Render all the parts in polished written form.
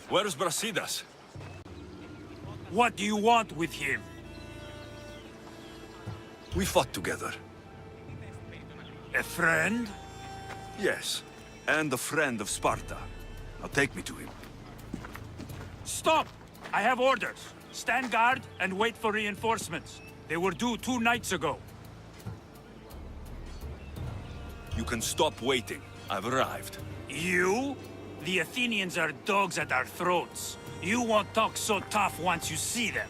Where's Brasidas? What do you want with him? We fought together. A friend? Yes, and a friend of Sparta. Now take me to him. Stop! I have orders. Stand guard and wait for reinforcements. They were due 2 nights ago. You can stop waiting. I've arrived. You? The Athenians are dogs at our throats. You won't talk so tough once you see them.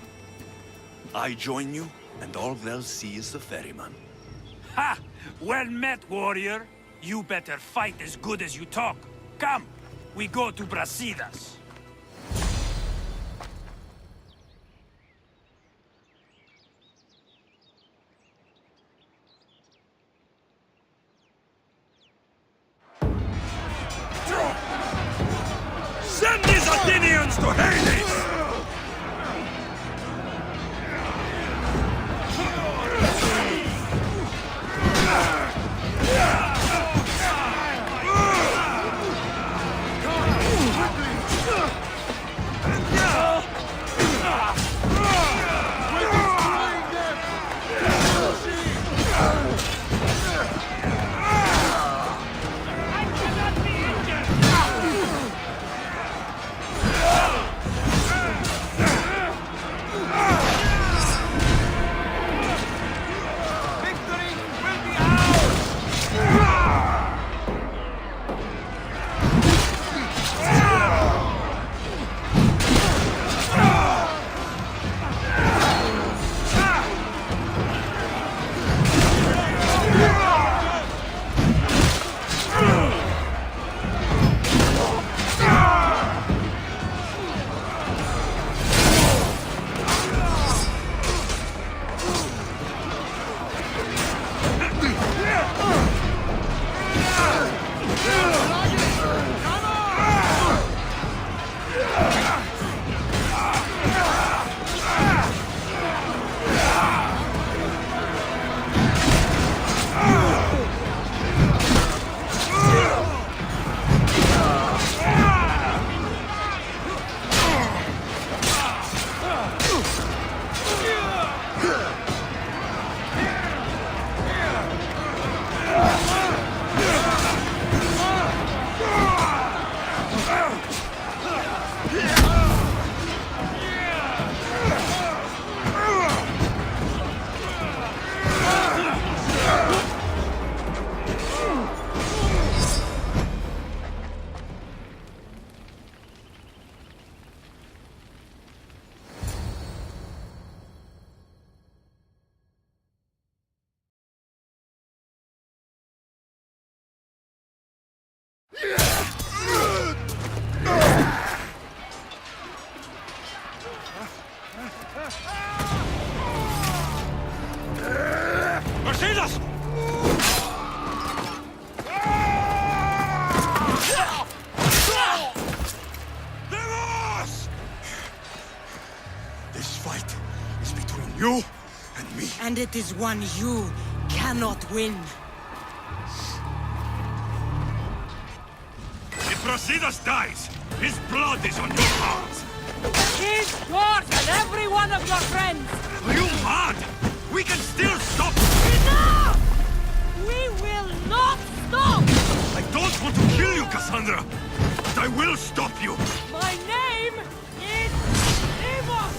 I join you, and all they'll see is the ferryman. Ha! Well met, warrior. You better fight as good as you talk. Come, we go to Brasidas. Send these Athenians to Hades! Brasidas! This fight is between you and me. And it is one you cannot win. If Brasidas dies, his blood is on your hands. His, yours, and every one of your friends! Are you mad? We can still stop. Enough! We will not stop! I don't want to kill you, Cassandra, but I will stop you. My name is Amos!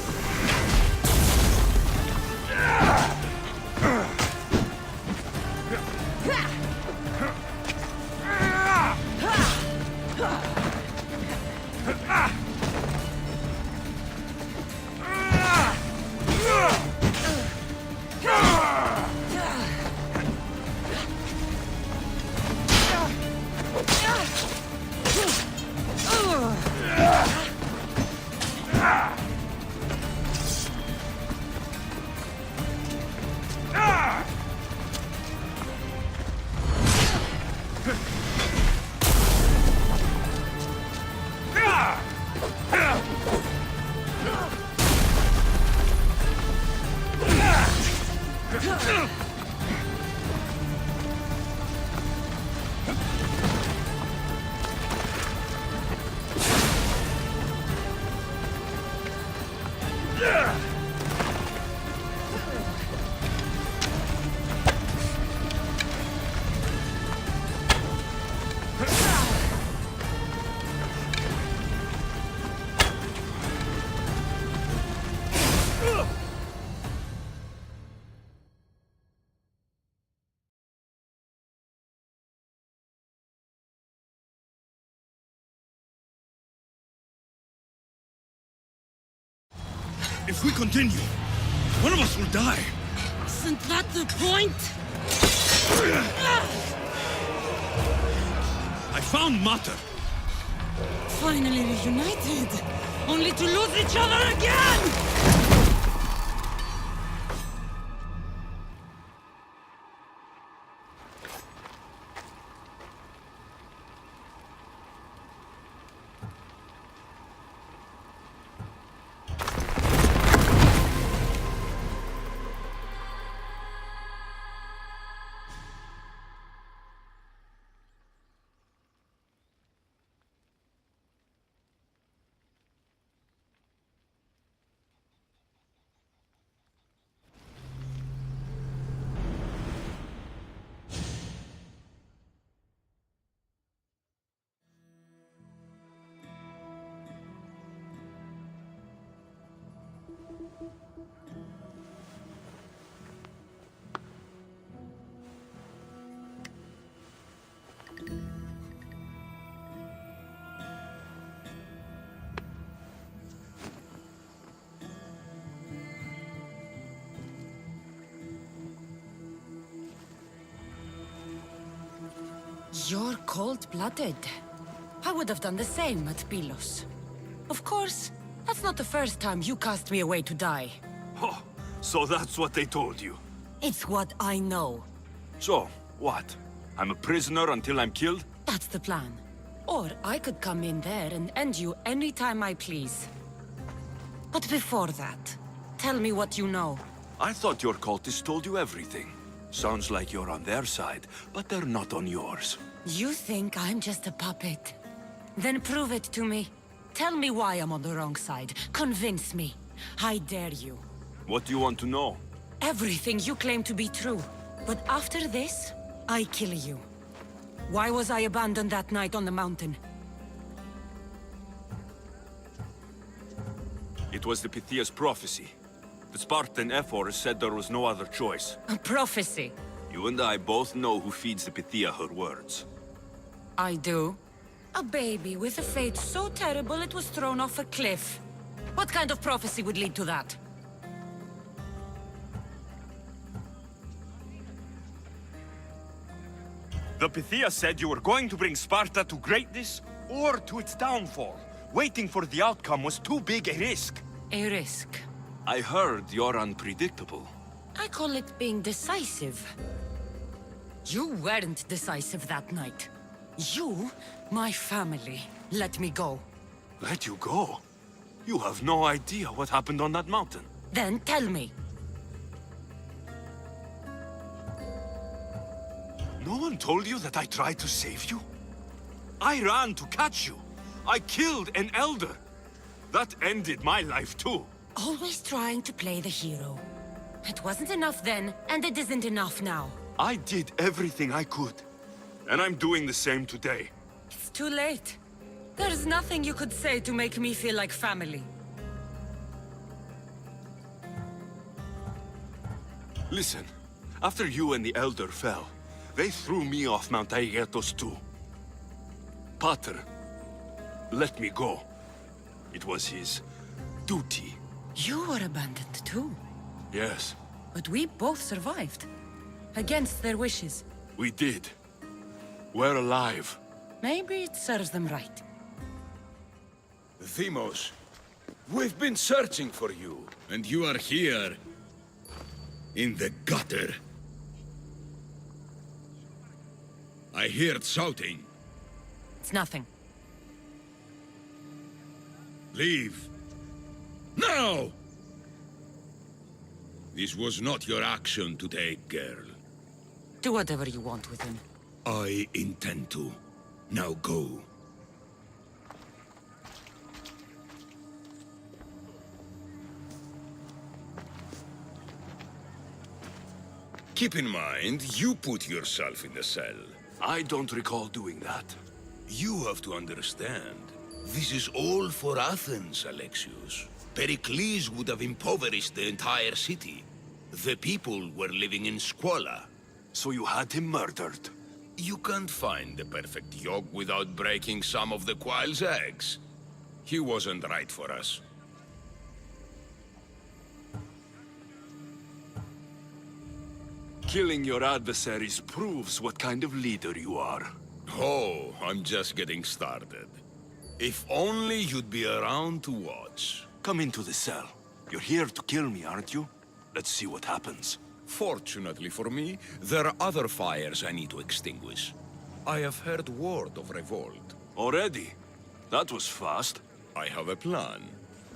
If we continue, one of us will die. Isn't that the point? I found Mater. Finally reunited, only to lose each other again! You're cold-blooded. I would have done the same at Pylos. Of course, that's not the first time you cast me away to die. Oh, so that's what they told you. It's what I know. So, what? I'm a prisoner until I'm killed? That's the plan. Or I could come in there and end you anytime I please. But before that, tell me what you know. I thought your cultists told you everything. Sounds like you're on their side, but they're not on yours. You think I'm just a puppet? Then prove it to me. Tell me why I'm on the wrong side. Convince me. I dare you. What do you want to know? Everything you claim to be true. But after this, I kill you. Why was I abandoned that night on the mountain? It was the Pythia's prophecy. The Spartan Ephor said there was no other choice. A prophecy. You and I both know who feeds the Pythia her words. I do. A baby with a fate so terrible it was thrown off a cliff. What kind of prophecy would lead to that? The Pythia said you were going to bring Sparta to greatness or to its downfall. Waiting for the outcome was too big a risk. A risk. I heard you're unpredictable. I call it being decisive. You weren't decisive that night. You, my family, let me go. Let you go? You have no idea what happened on that mountain. Then tell me. No one told you that I tried to save you? I ran to catch you. I killed an elder. That ended my life too. Always trying to play the hero. It wasn't enough then, and it isn't enough now. I did everything I could. And I'm doing the same today. It's too late. There's nothing you could say to make me feel like family. Listen, after you and the Elder fell, they threw me off Mount Aegetos too. Pater let me go. It was his duty. You were abandoned too. Yes, But we both survived. Against their wishes. we did. We're alive. Maybe it serves them right. Themos, we've been searching for you, and you are here. In the gutter. I heard shouting. It's nothing. Leave. Now! This was not your action to take, girl. Do whatever you want with him. I intend to. Now go. Keep in mind, you put yourself in the cell. I don't recall doing that. You have to understand. This is all for Athens, Alexios. Pericles would have impoverished the entire city. The people were living in squalor. So you had him murdered? You can't find the perfect yolk without breaking some of the quail's eggs. He wasn't right for us. Killing your adversaries proves what kind of leader you are. Oh, I'm just getting started. If only you'd be around to watch. Come into the cell. You're here to kill me, aren't you? Let's see what happens. Fortunately for me, there are other fires I need to extinguish. I have heard word of revolt. Already? That was fast. I have a plan.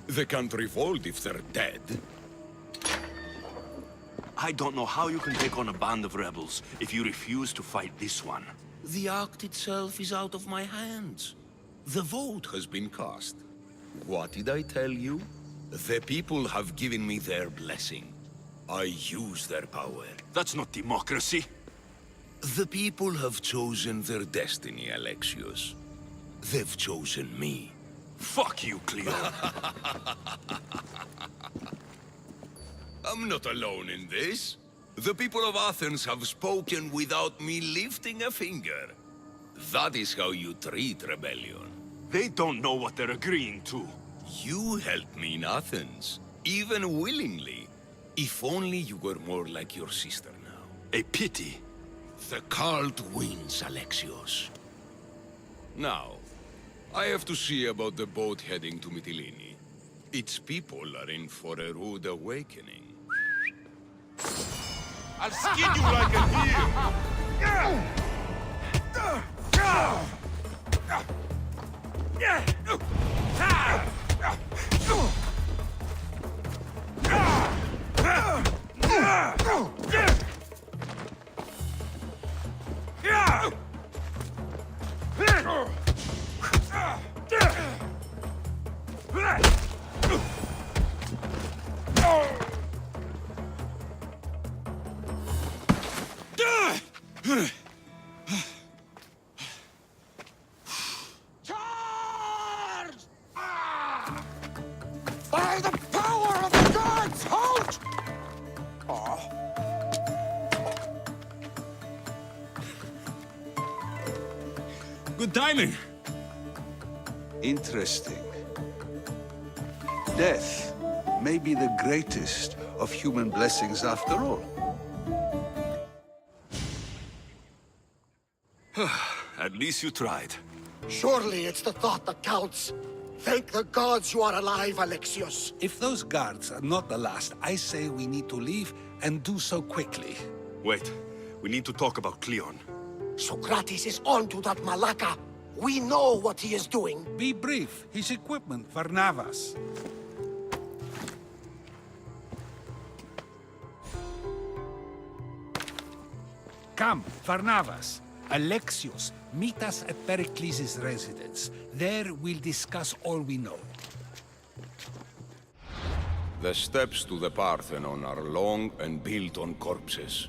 They can't revolt if they're dead. I don't know how you can take on a band of rebels if you refuse to fight this one. The act itself is out of my hands. The vote has been cast. What did I tell you? The people have given me their blessing. I use their power. That's not democracy. The people have chosen their destiny, Alexios. They've chosen me. Fuck you, Cleo. I'm not alone in this. The people of Athens have spoken without me lifting a finger. That is how you treat rebellion. They don't know what they're agreeing to. You helped me in Athens, even willingly. If only you were more like your sister now. A pity. The cult wins, Alexios. Now, I have to see about the boat heading to Mytilene. Its people are in for a rude awakening. I'll skin you like a deer! Charge! By the power of the gods, halt! Good timing. Interesting. Death may be the greatest of human blessings after all. At least you tried. Surely it's the thought that counts. Thank the gods you are alive, Alexios. If those guards are not the last, I say we need to leave and do so quickly. Wait, we need to talk about Cleon. Socrates is on to that Malaka. We know what he is doing. Be brief. His equipment, Varnavas. Come, Varnavas. Alexios, meet us at Pericles' residence. There we'll discuss all we know. The steps to the Parthenon are long and built on corpses.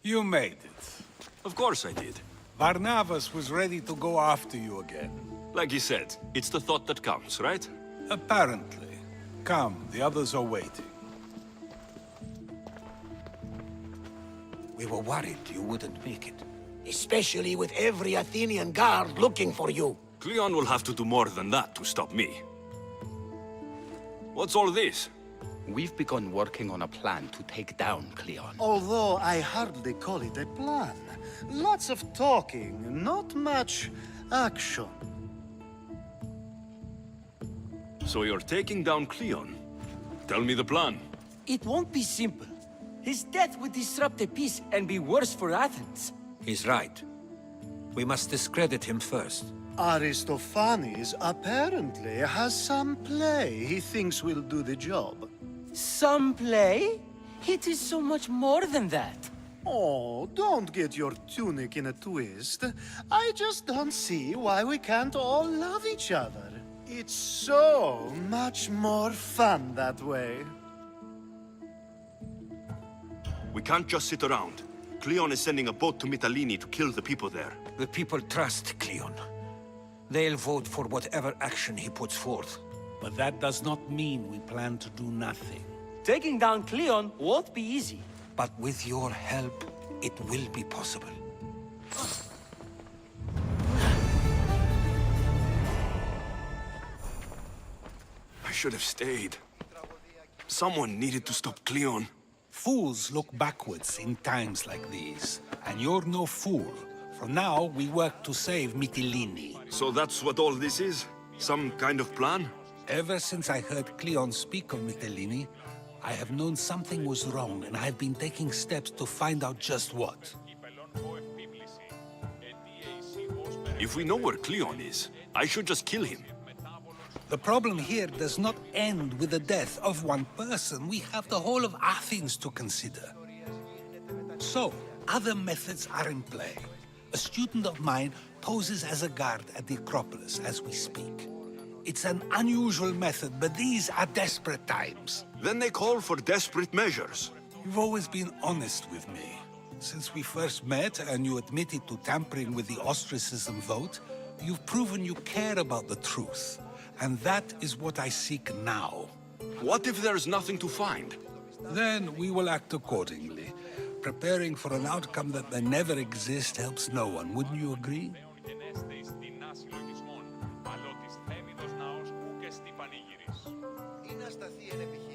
You made it. Of course I did. Varnavas was ready to go after you again. Like he said, it's the thought that counts, right? Apparently. Come, the others are waiting. We were worried you wouldn't make it. Especially with every Athenian guard looking for you. Cleon will have to do more than that to stop me. What's all this? We've begun working on a plan to take down Cleon. Although I hardly call it a plan. Lots of talking, not much action. So you're taking down Cleon? Tell me the plan. It won't be simple. His death would disrupt the peace and be worse for Athens. He's right. We must discredit him first. Aristophanes apparently has some play he thinks will do the job. Some play? It is so much more than that. Oh, don't get your tunic in a twist. I just don't see why we can't all love each other. It's so much more fun that way. We can't just sit around. Cleon is sending a boat to Mytilene to kill the people there. The people trust Cleon. They'll vote for whatever action he puts forth. But that does not mean we plan to do nothing. Taking down Cleon won't be easy. But with your help, it will be possible. I should have stayed. Someone needed to stop Cleon. Fools look backwards in times like these. And you're no fool. For now, we work to save Mytilene. So that's what all this is? Some kind of plan? Ever since I heard Cleon speak of Mytilene, I have known something was wrong, and I've been taking steps to find out just what. If we know where Cleon is, I should just kill him. The problem here does not end with the death of one person. We have the whole of Athens to consider. So, other methods are in play. A student of mine poses as a guard at the Acropolis as we speak. It's an unusual method, but these are desperate times. Then they call for desperate measures. You've always been honest with me. Since we first met and you admitted to tampering with the ostracism vote, you've proven you care about the truth. And that is what I seek now. What if there's nothing to find? Then we will act accordingly. Preparing for an outcome that may never exist helps no one, wouldn't you agree?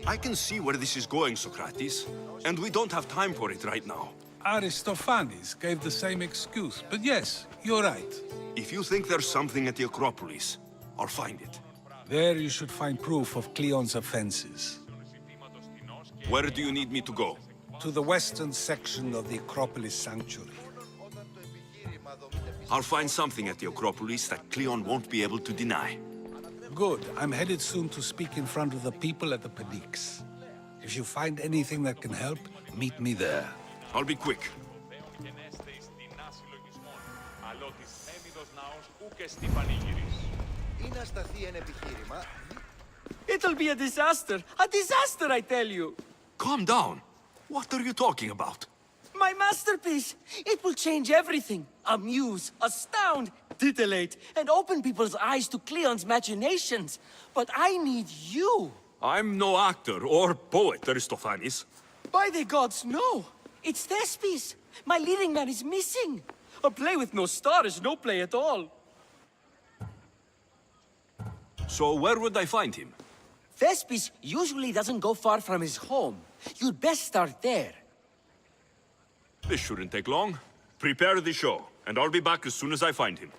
I can see where this is going, Socrates. And we don't have time for it right now. Aristophanes gave the same excuse, but yes, you're right. If you think there's something at the Acropolis, I'll find it. There you should find proof of Cleon's offenses. Where do you need me to go? To the western section of the Acropolis Sanctuary. I'll find something at the Acropolis that Cleon won't be able to deny. Good. I'm headed soon to speak in front of the people at the Pnyx. If you find anything that can help, meet me there. I'll be quick. It'll be a disaster. A disaster, I tell you. Calm down. What are you talking about? My masterpiece. It will change everything. Amuse, astound, titillate, and open people's eyes to Cleon's machinations. But I need you. I'm no actor or poet, Aristophanes. By the gods, no. It's Thespis. My leading man is missing. A play with no star is no play at all. So where would I find him? Thespis usually doesn't go far from his home. You'd best start there. This shouldn't take long. Prepare the show, and I'll be back as soon as I find him.